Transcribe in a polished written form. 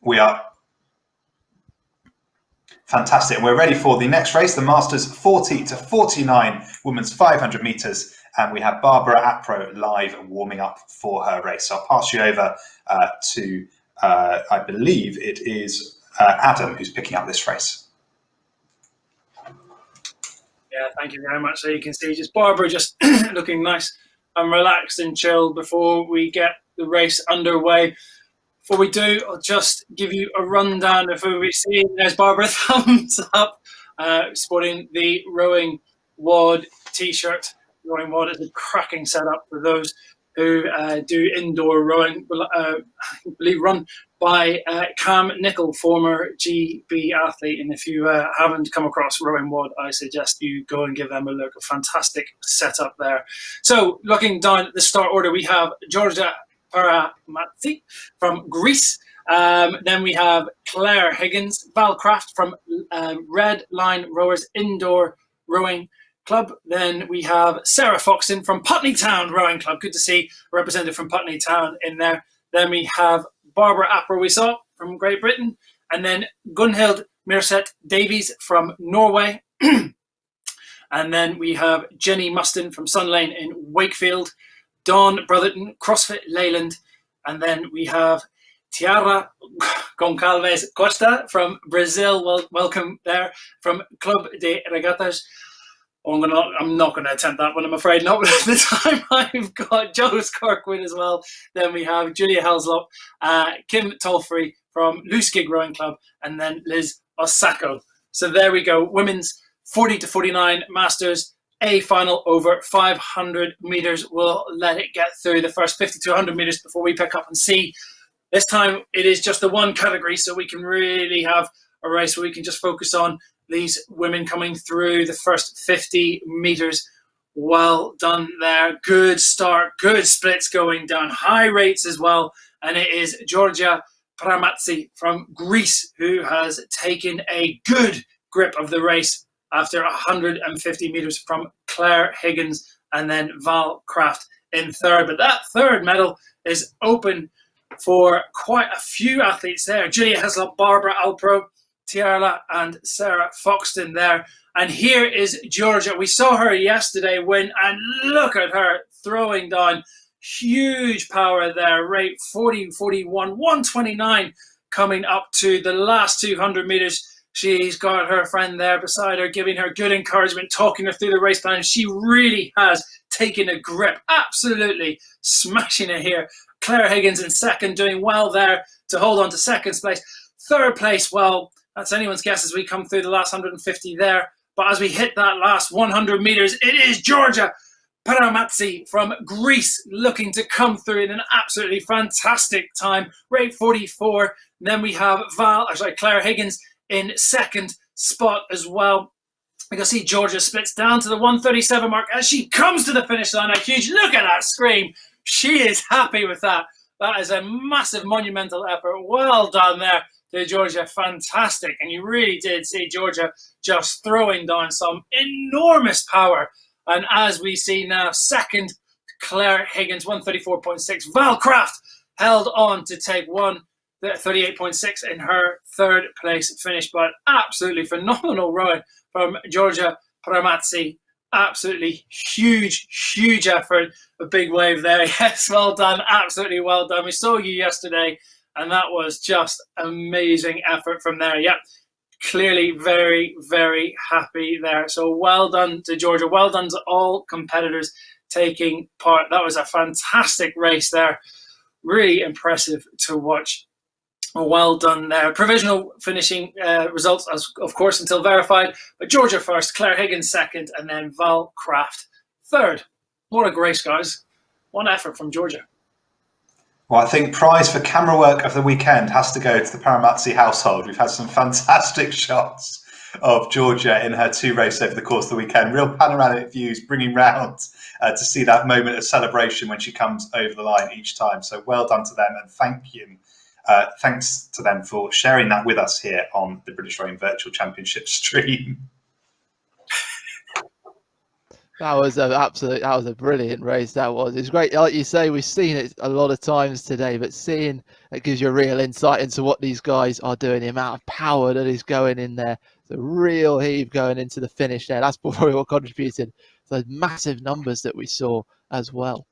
We are fantastic. And we're ready for the next race, the Masters 40 to 49 women's 500 metres. And we have Barbara Apro live warming up for her race. So I'll pass you over to, I believe it is Adam who's picking up this race. Yeah, thank you very much. So you can see just Barbara just looking nice and relaxed and chilled before we get the race underway. Before we do, I'll just give you a rundown of who we see. There's Barbara, thumbs up, sporting the Rowing WOD t-shirt. Rowing WOD is a cracking setup for those who do indoor rowing, I believe run by Cam Nicol, former GB athlete. And if you haven't come across Rowing WOD, I suggest you go and give them a look. A fantastic setup there. So looking down at the start order, we have Georgia Peramatzi from Greece. Then we have Claire Higgins, Val Craft from Red Line Rowers Indoor Rowing Club. Then we have Sarah Foxton from Putney Town Rowing Club. Good to see a representative from Putney Town in there. Then we have Barbara Apper, we saw, from Great Britain. And then Gunhild Mirset Davies from Norway. And then we have Jenny Muston from Sunlane in Wakefield. Dawn Brotherton, CrossFit Leyland. And then we have Tiara Goncalves Costa from Brazil. Well, welcome there, from Club de Regatas. Oh, I'm not going to attempt that one, I'm afraid not. But at the time, I've got Joe's Kirkwood as well. Then we have Julia Helslop, Kim Tolfrey from Loose Gig Rowing Club, and then Liz Osako. So there we go. Women's 40 to 49 Masters A final over 500 meters. We'll let it get through the first 50 to 100 meters before we pick up and see. This time it is just the one category, so we can really have a race where we can just focus on these women coming through the first 50 meters. Well done there. Good start, good splits going down, high rates as well. And it is Georgia Peramatzi from Greece who has taken a good grip of the race after 150 meters from Claire Higgins and then Val Craft in third. But that third medal is open for quite a few athletes there. Julia Heslop, Barbara Alpro, Tiara and Sarah Foxton there. And here is Georgia. We saw her yesterday win, and look at her throwing down. Huge power there, rate 40, 41, 129 coming up to the last 200 meters. She's got her friend there beside her, giving her good encouragement, talking her through the race plan. She really has taken a grip, absolutely smashing it here. Claire Higgins in second, doing well there to hold on to second place. Third place, well, that's anyone's guess as we come through the last 150 there. But as we hit that last 100 meters, it is Georgia Peramatzi from Greece looking to come through in an absolutely fantastic time, rate 44. And then we have Claire Higgins in second spot as well. You can see Georgia splits down to the 137 mark as she comes to the finish line. A huge look at that scream. She is happy with that. That is a massive monumental effort. Well done there to Georgia. Fantastic. And you really did see Georgia just throwing down some enormous power. And as we see now, second, Claire Higgins, 134.6. Val Craft held on to take 138.6 in her third place finish. But absolutely phenomenal rowing from Georgia Peramatzi. Absolutely huge effort. A big wave there. Yes, well done. Absolutely well done. We saw you yesterday, and that was just amazing effort from there. Yep. Clearly very, very happy there. So well done to Georgia. Well done to all competitors taking part. That was a fantastic race there. Really impressive to watch. Well done there. Provisional finishing results, of course, until verified. But Georgia first, Claire Higgins second, and then Val Craft third. What a grace, guys. One effort from Georgia. Well, I think prize for camera work of the weekend has to go to the Peramatzi household. We've had some fantastic shots of Georgia in her two races over the course of the weekend. Real panoramic views bringing round to see that moment of celebration when she comes over the line each time. So well done to them, and thanks to them for sharing that with us here on the British Rowing Virtual Championship stream. That was a brilliant race. That was. It's great. Like you say, we've seen it a lot of times today, but seeing it gives you a real insight into what these guys are doing, the amount of power that is going in there, the real heave going into the finish there. That's probably what contributed to those massive numbers that we saw as well.